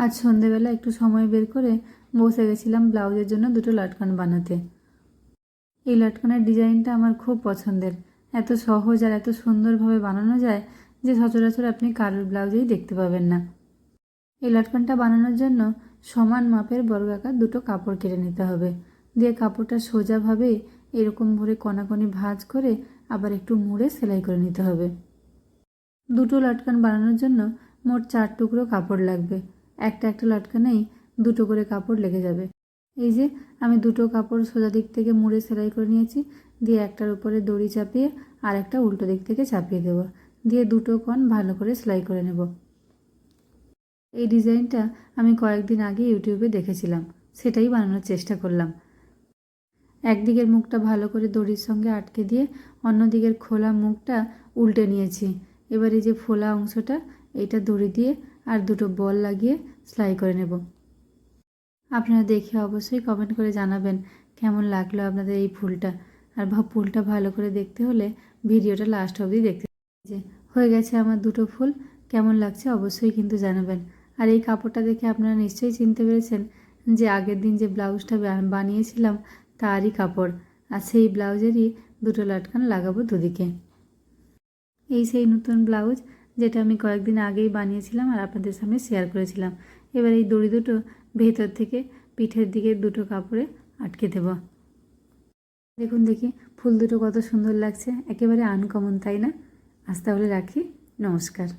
আজ সন্ধেবেলা একটু সময় বের করে বসে গেছিলাম ব্লাউজের জন্য দুটো লটকন বানাতে। এই লটকনের ডিজাইনটা আমার খুব পছন্দের। এত সহজ আর এত সুন্দরভাবে বানানো যায় যে সচরাচর আপনি কারোর ব্লাউজেই দেখতে পাবেন না। এই লটকনটা বানানোর জন্য সমান মাপের বর্গাকার দুটো কাপড় কেটে নিতে হবে। দিয়ে কাপড়টা সোজাভাবে এরকম ভরে কণাকণি ভাঁজ করে আবার একটু মুড়ে সেলাই করে নিতে হবে। দুটো লটকন বানানোর জন্য মোট 4 টুকরো কাপড় লাগবে। একটা একটা লটকনেই দুটো করে কাপড় লেগে যাবে। এই যে আমি দুটো কাপড় সোজা দিক থেকে মুড়ে সেলাই করে নিয়েছি। দিয়ে একটার উপরে দড়ি চাপিয়ে আর একটা উল্টো দিক থেকে চাপিয়ে দেব। দিয়ে দুটো কোণ ভালো করে সেলাই করে নেব। এই ডিজাইনটা আমি কয়েকদিন আগে ইউটিউবে দেখেছিলাম, সেটাই বানানোর চেষ্টা করলাম। একদিকের মুখটা ভালো করে দড়ির সঙ্গে আটকে দিয়ে অন্য দিকের খোলা মুখটা উল্টে নিয়েছি। এবার এই যে ফোলা অংশটা এইটা দড়ি দিয়ে আর দুটো বল লাগিয়ে সেলাই করে নেব। আপনারা দেখে অবশ্যই কমেন্ট করে জানাবেন কেমন লাগলো আপনাদের এই ফুলটা। আর ফুলটা ভালো করে দেখতে হলে ভিডিওটা লাস্ট অবধি দেখতে যে হয়ে গেছে আমার দুটো ফুল। কেমন লাগছে অবশ্যই কিন্তু জানাবেন। আর এই কাপড়টা দেখে আপনারা নিশ্চয়ই চিনতে পেরেছেন যে আগের দিন যে ব্লাউজটা বানিয়েছিলাম তারই কাপড়। আর সেই ব্লাউজেরই দুটো লটকন লাগাবো দুদিকে। এই সেই নতুন ব্লাউজ যেটা আমি কয়েকদিন আগেই বানিয়েছিলাম আর আপনাদের সামনে শেয়ার করেছিলাম। এবার এই দড়ি দুটো ভেতর থেকে পিঠের দিকে দুটো কাপড়ে আটকে দেব। দেখুন দেখি ফুল দুটো কত সুন্দর লাগছে, একেবারে আনকমন, তাই না? আজ তাহলে রাখি, নমস্কার।